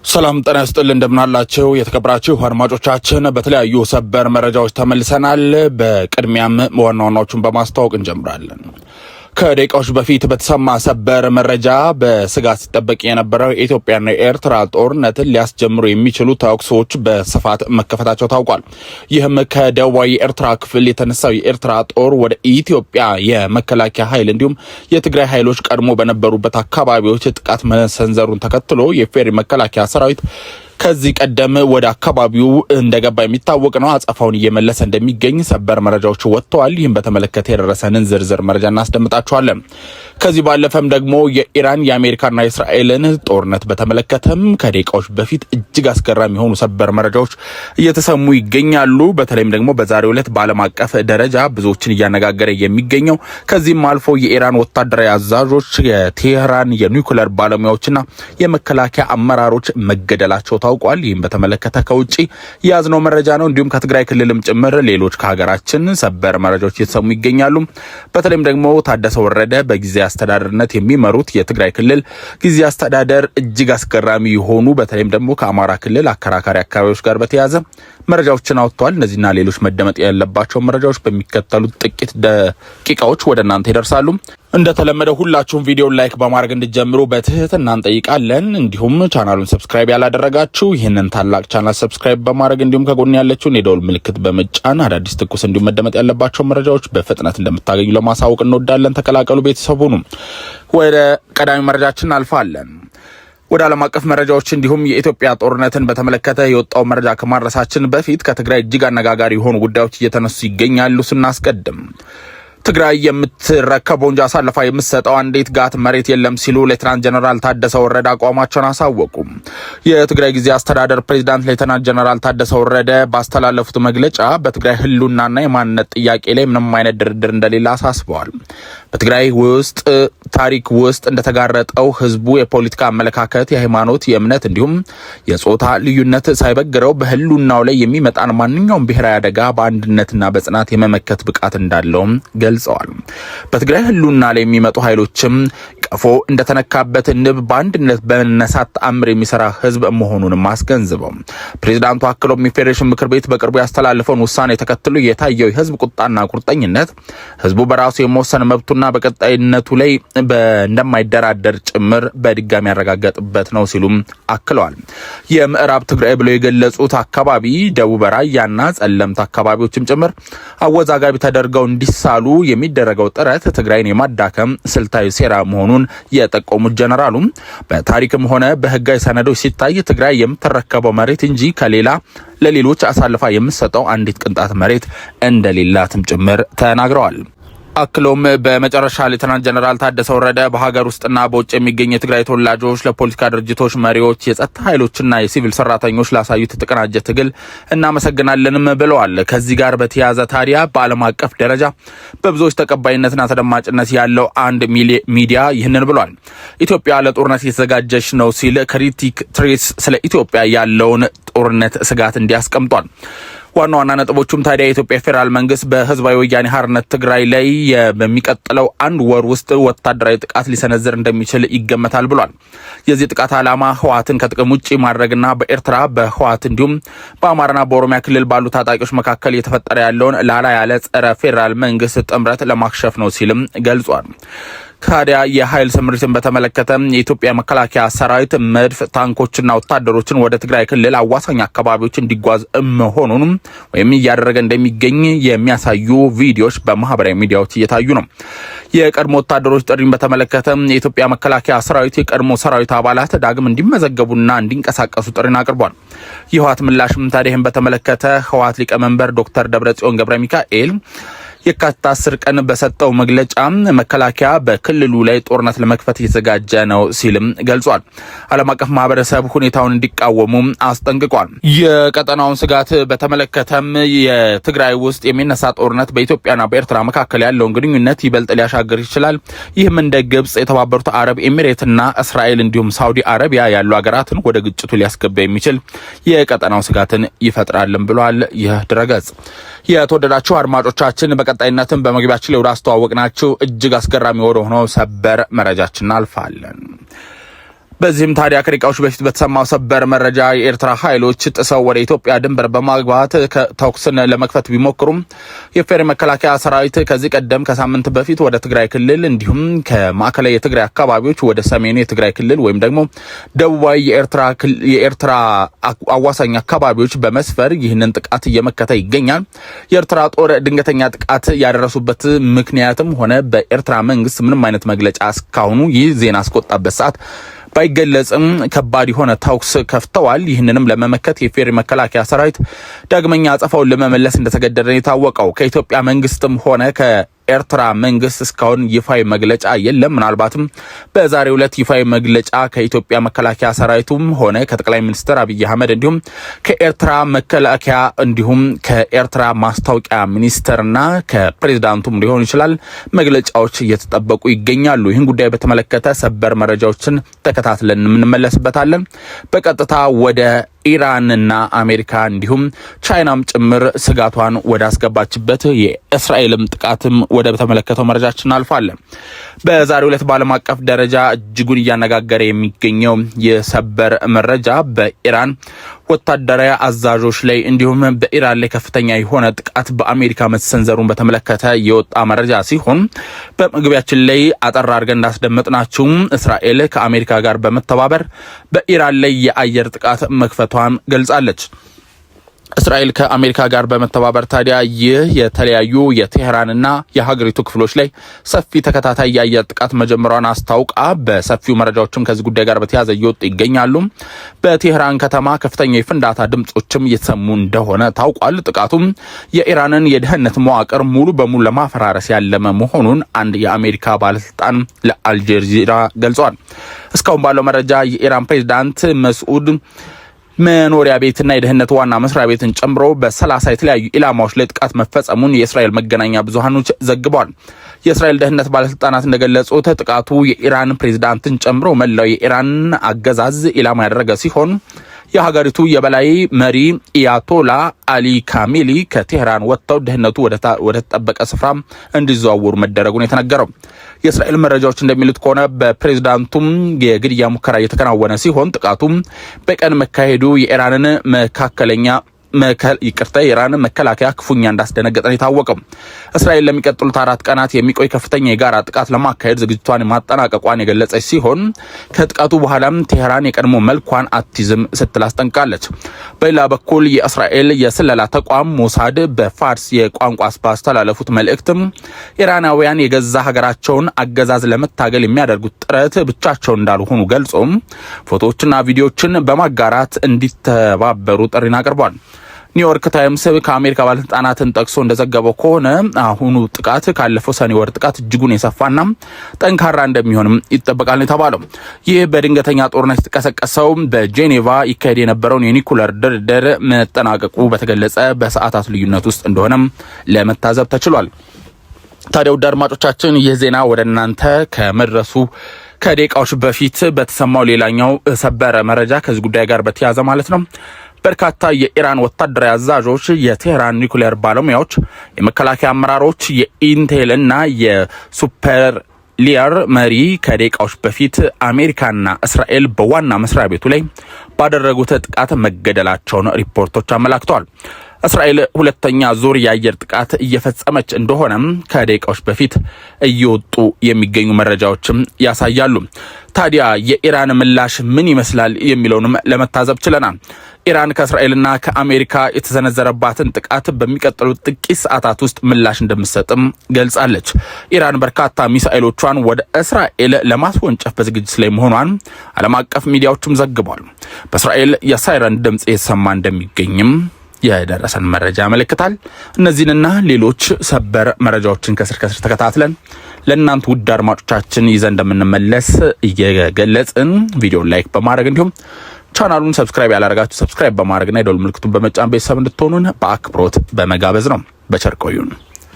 ሰላም ጤና ይስጥልን እንደምናላችሁ የተከበራችሁ አድማጮቻችን በተለያዩ ሰበር መረጃዎች ተመልሰናል። በቅድሚያም ዋና ዋናዎቹን በማስተዋወቅ እንጀምራለን። ከደቂቃዎች በፊት በተሰማ ሰበር መረጃ በስጋት ሲጠበቅ የነበረው የኢትዮጵያና የኤርትራ ጦርነትን ሊያስጀምሩ የሚችሉ ተኩሶች በስፋት መከፈታቸው ታውቋል። ይህም ከደቡባዊ የኤርትራ ክፍል የተነሳው የኤርትራ ጦር ወደ ኢትዮጵያ የመከላከያ ኃይል እንዲሁም የትግራይ ኃይሎች ቀድሞ በነበሩበት አካባቢዎች ጥቃት መሰንዘሩን ተከትሎ የፌሪ መከላከያ ሰራዊት ከዚህ ቀደም ወደ አካባቢው እንደገባ የሚታወቅ ነው። አጸፋውን እየመለሰ እንደሚገኝ ሰበር መረጃዎች ወጥተዋል። ይህም በተመለከተ የደረሰንን ዝርዝር መረጃ እናስደምጣችኋለን። ከዚህ ባለፈም ደግሞ የኢራን የአሜሪካና የእስራኤልን ጦርነት በተመለከተም ከደቂቃዎች በፊት እጅግ አስገራሚ የሆኑ ሰበር መረጃዎች እየተሰሙ ይገኛሉ። በተለይም ደግሞ በዛሬው ዕለት በዓለም አቀፍ ደረጃ ብዙዎችን እያነጋገረ የሚገኘው ከዚህም አልፎ የኢራን ወታደራዊ አዛዦች፣ የቴህራን የኒውክሌር ባለሙያዎችና የመከላከያ አመራሮች መገደላቸው ታውቋል። ይህም በተመለከተ ከውጪ ያዝነው መረጃ ነው። እንዲሁም ከትግራይ ክልልም ጭምር ሌሎች ከሀገራችን ሰበር መረጃዎች እየተሰሙ ይገኛሉ። በተለይም ደግሞ ታደሰ ወረደ በጊዜ አስተዳደርነት የሚመሩት የትግራይ ክልል ጊዜ አስተዳደር እጅግ አስገራሚ የሆኑ በተለይም ደግሞ ከአማራ ክልል አከራካሪ አካባቢዎች ጋር በተያያዘ መረጃዎችን አውጥተዋል። እነዚህና ሌሎች መደመጥ ያለባቸው መረጃዎች በሚከተሉት ጥቂት ደቂቃዎች ወደ እናንተ ይደርሳሉ። እንደተለመደው ሁላችሁም ቪዲዮን ላይክ በማድረግ እንድትጀምሩ በትህትና እንጠይቃለን። እንዲሁም ቻናሉን ሰብስክራይብ ያላደረጋችሁ ይህንን ታላቅ ቻናል ሰብስክራይብ በማድረግ እንዲሁም ከጎን ያለችውን የደውል ምልክት በመጫን አዳዲስ ትኩስ እንዲሁም መደመጥ ያለባቸው መረጃዎች በፍጥነት እንደምታገኙ ለማሳወቅ እንወዳለን። ተቀላቀሉ፣ ቤተሰቡ ነው። ወደ ቀዳሚ መረጃችን አልፋለን። ወደ ዓለም አቀፍ መረጃዎች እንዲሁም የኢትዮጵያ ጦርነትን በተመለከተ የወጣው መረጃ ከማድረሳችን በፊት ከትግራይ እጅግ አነጋጋሪ የሆኑ ጉዳዮች እየተነሱ ይገኛሉ። ስናስቀድም ትግራይ የምትረከበው እንጂ አሳልፋ የምትሰጠው አንዲት ጋት መሬት የለም ሲሉ ሌተናንት ጀነራል ታደሰ ወረደ አቋማቸውን አሳወቁ። የትግራይ ጊዜ አስተዳደር ፕሬዝዳንት ሌተናንት ጀነራል ታደሰ ወረደ ባስተላለፉት መግለጫ በትግራይ ህልውናና የማንነት ጥያቄ ላይ ምንም አይነት ድርድር እንደሌለ አሳስበዋል። በትግራይ ውስጥ ታሪክ ውስጥ እንደተጋረጠው ህዝቡ የፖለቲካ አመለካከት፣ የሃይማኖት፣ የእምነት እንዲሁም የጾታ ልዩነት ሳይበግረው በህልውናው ላይ የሚመጣን ማንኛውም ብሔራዊ አደጋ በአንድነትና በጽናት የመመከት ብቃት እንዳለው ገልጸዋል። በትግራይ ህልውና ላይ የሚመጡ ኃይሎችም ቀፎ እንደተነካበት ንብ በአንድነት በመነሳት ተአምር የሚሰራ ህዝብ መሆኑንም አስገንዝበው ፕሬዝዳንቱ አክለው የፌዴሬሽን ምክር ቤት በቅርቡ ያስተላለፈውን ውሳኔ ተከትሎ የታየው የህዝብ ቁጣና ቁርጠኝነት ህዝቡ በራሱ የመወሰን መብቱና በቀጣይነቱ ላይ እንደማይደራደር ጭምር በድጋሚ ያረጋገጥበት ነው ሲሉም አክለዋል። የምዕራብ ትግራይ ብለው የገለጹት አካባቢ ደቡብ ራያና ጸለምት አካባቢዎችም ጭምር አወዛጋቢ ተደርገው እንዲሳሉ የሚደረገው ጥረት ትግራይን የማዳከም ስልታዊ ሴራ መሆኑን የጠቆሙት ጀነራሉ በታሪክም ሆነ በህጋዊ ሰነዶች ሲታይ ትግራይ የምትረከበው መሬት እንጂ ለሌሎች አሳልፋ የምትሰጠው አንዲት ቅንጣት መሬት እንደሌላትም ጭምር ተናግረዋል። አክሎም በመጨረሻ ሌተናንት ጀነራል ታደሰ ወረደ በሀገር ውስጥና በውጭ የሚገኙ የትግራይ ተወላጆች፣ ለፖለቲካ ድርጅቶች መሪዎች፣ የጸጥታ ኃይሎችና የሲቪል ሰራተኞች ላሳዩት የተቀናጀ ትግል እናመሰግናለንም ብለዋል። ከዚህ ጋር በተያያዘ ታዲያ በዓለም አቀፍ ደረጃ በብዙዎች ተቀባይነትና ተደማጭነት ያለው አንድ ሚዲያ ይህንን ብሏል። ኢትዮጵያ ለጦርነት የተዘጋጀች ነው ሲል ክሪቲክ ትሬስ ስለ ኢትዮጵያ ያለውን ጦርነት ስጋት እንዲያስቀምጧል። ዋና ዋና ነጥቦቹም ታዲያ የኢትዮጵያ ፌዴራል መንግስት በህዝባዊ ወያኔ ሓርነት ትግራይ ላይ በሚቀጥለው አንድ ወር ውስጥ ወታደራዊ ጥቃት ሊሰነዝር እንደሚችል ይገመታል ብሏል። የዚህ ጥቃት ዓላማ ህወሓትን ከጥቅም ውጪ ማድረግና በኤርትራ በህወሓት እንዲሁም በአማራና በኦሮሚያ ክልል ባሉ ታጣቂዎች መካከል እየተፈጠረ ያለውን ላላ ያለ ጸረ ፌዴራል መንግስት ጥምረት ለማክሸፍ ነው ሲልም ገልጿል። ታዲያ የኃይል ስምሪትን በተመለከተ የኢትዮጵያ መከላከያ ሰራዊት መድፍ፣ ታንኮችና ወታደሮችን ወደ ትግራይ ክልል አዋሳኝ አካባቢዎች እንዲጓዝ መሆኑንም ወይም እያደረገ እንደሚገኝ የሚያሳዩ ቪዲዮዎች በማህበራዊ ሚዲያዎች እየታዩ ነው። የቀድሞ ወታደሮች ጥሪን በተመለከተ የኢትዮጵያ መከላከያ ሰራዊት የቀድሞ ሰራዊት አባላት ዳግም እንዲመዘገቡና እንዲንቀሳቀሱ ጥሪን አቅርቧል። የህወሓት ምላሽም ታዲያ ይህን በተመለከተ ህወሓት ሊቀመንበር ዶክተር ደብረጽዮን ገብረ ሚካኤል የካቲት 10 ቀን በሰጠው መግለጫ መከላከያ በክልሉ ላይ ጦርነት ለመክፈት እየተዘጋጀ ነው ሲልም ገልጿል። ዓለም አቀፍ ማህበረሰብ ሁኔታውን እንዲቃወሙ አስጠንቅቋል። የቀጠናውን ስጋት በተመለከተም የትግራይ ውስጥ የሚነሳ ጦርነት በኢትዮጵያና በኤርትራ መካከል ያለውን ግንኙነት ይበልጥ ሊያሻግር ይችላል። ይህም እንደ ግብጽ፣ የተባበሩት አረብ ኤሚሬትና እስራኤል እንዲሁም ሳውዲ አረቢያ ያሉ ሀገራትን ወደ ግጭቱ ሊያስገባ የሚችል የቀጠናው ስጋትን ይፈጥራልም ብሏል። ይህ ድረገጽ የተወደዳችሁ አድማጮቻችን በቀጣይነትም በመግቢያችን ላይ ወደ አስተዋወቅናችሁ እጅግ አስገራሚ ወደ ሆነው ሰበር መረጃችን አልፋለን። በዚህም ታዲያ ከደቂቃዎች በፊት በተሰማው ሰበር መረጃ የኤርትራ ኃይሎች ጥሰው ወደ ኢትዮጵያ ድንበር በማግባት ተኩስን ለመክፈት ቢሞክሩም የፌዴራል መከላከያ ሰራዊት ከዚህ ቀደም ከሳምንት በፊት ወደ ትግራይ ክልል እንዲሁም ከማዕከላዊ የትግራይ አካባቢዎች ወደ ሰሜኑ የትግራይ ክልል ወይም ደግሞ ደቡባዊ የኤርትራ አዋሳኝ አካባቢዎች በመስፈር ይህንን ጥቃት እየመከተ ይገኛል። የኤርትራ ጦር ድንገተኛ ጥቃት ያደረሱበት ምክንያትም ሆነ በኤርትራ መንግስት ምንም አይነት መግለጫ እስካሁኑ ይህ ዜና አስቆጣበት ሰዓት ባይገለጽም ከባድ የሆነ ተኩስ ከፍተዋል። ይህንንም ለመመከት የፌዴራል መከላከያ ሰራዊት ዳግመኛ አጸፋውን ለመመለስ እንደተገደደ የታወቀው ከኢትዮጵያ መንግስትም ሆነ ኤርትራ መንግስት እስካሁን ይፋዊ መግለጫ የለም። ምናልባትም በዛሬው ዕለት ይፋዊ መግለጫ ከኢትዮጵያ መከላከያ ሰራዊቱም ሆነ ከጠቅላይ ሚኒስትር አብይ አህመድ እንዲሁም ከኤርትራ መከላከያ እንዲሁም ከኤርትራ ማስታወቂያ ሚኒስትርና ከፕሬዝዳንቱም ሊሆን ይችላል መግለጫዎች እየተጠበቁ ይገኛሉ። ይህን ጉዳይ በተመለከተ ሰበር መረጃዎችን ተከታትለን እንመለስበታለን። በቀጥታ ወደ ኢራንና አሜሪካ እንዲሁም ቻይናም ጭምር ስጋቷን ወደ አስገባችበት የእስራኤልም ጥቃትም ወደ ተመለከተው መረጃችን አልፋለን። በዛሬው ዕለት በዓለም አቀፍ ደረጃ እጅጉን እያነጋገረ የሚገኘው የሰበር መረጃ በኢራን ወታደራዊ አዛዦች ላይ እንዲሁም በኢራን ላይ ከፍተኛ የሆነ ጥቃት በአሜሪካ መሰንዘሩን በተመለከተ የወጣ መረጃ ሲሆን በመግቢያችን ላይ አጠር አድርገን እንዳስደመጥናችሁ እስራኤል ከአሜሪካ ጋር በመተባበር በኢራን ላይ የአየር ጥቃት መክፈቷን ገልጻለች። እስራኤል ከአሜሪካ ጋር በመተባበር ታዲያ ይህ የተለያዩ የቴህራንና የሀገሪቱ ክፍሎች ላይ ሰፊ ተከታታይ የአየር ጥቃት መጀመሯን አስታውቃ በሰፊው መረጃዎችም ከዚህ ጉዳይ ጋር በተያያዘ እየወጡ ይገኛሉ። በቴህራን ከተማ ከፍተኛ የፍንዳታ ድምጾችም እየተሰሙ እንደሆነ ታውቋል። ጥቃቱም የኢራንን የደህንነት መዋቅር ሙሉ በሙሉ ለማፈራረስ ያለመ መሆኑን አንድ የአሜሪካ ባለስልጣን ለአልጀዚራ ገልጿል። እስካሁን ባለው መረጃ የኢራን ፕሬዝዳንት መስዑድ መኖሪያ ቤትና የደህንነት ዋና መስሪያ ቤትን ጨምሮ በ30 የተለያዩ ኢላማዎች ላይ ጥቃት መፈጸሙን የእስራኤል መገናኛ ብዙሃኖች ዘግበዋል። የእስራኤል ደህንነት ባለስልጣናት እንደገለጹት ጥቃቱ የኢራን ፕሬዝዳንትን ጨምሮ መላው የኢራን አገዛዝ ኢላማ ያደረገ ሲሆን የሀገሪቱ የበላይ መሪ ኢያቶላ አሊ ካሜሊ ከቴህራን ወጥተው ደህንነቱ ወደ ተጠበቀ ስፍራ እንዲዘዋወሩ መደረጉን የተነገረው። የእስራኤል መረጃዎች እንደሚሉት ከሆነ በፕሬዝዳንቱም የግድያ ሙከራ እየተከናወነ ሲሆን ጥቃቱም በቀን መካሄዱ የኢራንን የኢራን መከላከያ ክፉኛ እንዳስደነገጠን የታወቀው። እስራኤል ለሚቀጥሉት 4 ቀናት የሚቆይ ከፍተኛ የጋራ ጥቃት ለማካሄድ ዝግጅቷን ማጠናቀቋን የገለጸች ሲሆን ከጥቃቱ በኋላም ቴህራን የቀድሞ መልኳን አትይዝም ስትል አስጠንቅቃለች። በሌላ በኩል የእስራኤል የስለላ ተቋም ሞሳድ በፋርስ የቋንቋ ባስተላለፉት መልእክትም ኢራናውያን የገዛ ሀገራቸውን አገዛዝ ለመታገል የሚያደርጉት ጥረት ብቻቸውን እንዳልሆኑ ገልጾም ፎቶዎችና ቪዲዮዎችን በማጋራት እንዲተባበሩ ጥሪን አቅርቧል። ኒውዮርክ ታይምስ ከአሜሪካ ባለስልጣናትን ጠቅሶ እንደዘገበው ከሆነ አሁኑ ጥቃት ካለፈው ሰኔ ወር ጥቃት እጅጉን የሰፋና ጠንካራ እንደሚሆንም ይጠበቃል ነው የተባለው። ይህ በድንገተኛ ጦርነት የተቀሰቀሰው በጄኔቫ ይካሄድ የነበረውን የኒኩለር ድርድር መጠናቀቁ በተገለጸ በሰዓታት ልዩነት ውስጥ እንደሆነም ለመታዘብ ተችሏል። ታዲያ ውድ አድማጮቻችን ይህ ዜና ወደ እናንተ ከመድረሱ ከደቂቃዎች በፊት በተሰማው ሌላኛው ሰበር መረጃ ከዚህ ጉዳይ ጋር በተያያዘ ማለት ነው በርካታ የኢራን ወታደራዊ አዛዦች፣ የቴህራን ኒውክሌር ባለሙያዎች፣ የመከላከያ አመራሮች፣ የኢንቴል እና የሱፐር ሊየር መሪ ከደቂቃዎች በፊት አሜሪካና እስራኤል በዋና መስሪያ ቤቱ ላይ ባደረጉት ጥቃት መገደላቸውን ሪፖርቶች አመላክተዋል። እስራኤል ሁለተኛ ዙር የአየር ጥቃት እየፈጸመች እንደሆነም ከደቂቃዎች በፊት እየወጡ የሚገኙ መረጃዎችም ያሳያሉ። ታዲያ የኢራን ምላሽ ምን ይመስላል የሚለውንም ለመታዘብ ችለናል። ኢራን ከእስራኤልና ከአሜሪካ የተሰነዘረባትን ጥቃት በሚቀጥሉት ጥቂት ሰዓታት ውስጥ ምላሽ እንደምትሰጥም ገልጻለች። ኢራን በርካታ ሚሳኤሎቿን ወደ እስራኤል ለማስወንጨፍ በዝግጅት ላይ መሆኗን ዓለም አቀፍ ሚዲያዎችም ዘግቧል። በእስራኤል የሳይረን ድምጽ የተሰማ እንደሚገኝም የደረሰን መረጃ ያመለክታል። እነዚህንና ሌሎች ሰበር መረጃዎችን ከስር ተከታትለን ለእናንተ ውድ አድማጮቻችን ይዘን እንደምንመለስ እየገለጽን ቪዲዮን ላይክ በማድረግ እንዲሁም ቻናሉን ሰብስክራይብ ያላደረጋችሁ ሰብስክራይብ በማድረግና የደወል ምልክቱን በመጫን ቤተሰብ እንድትሆኑን በአክብሮት በመጋበዝ ነው። በቸር ቆዩን።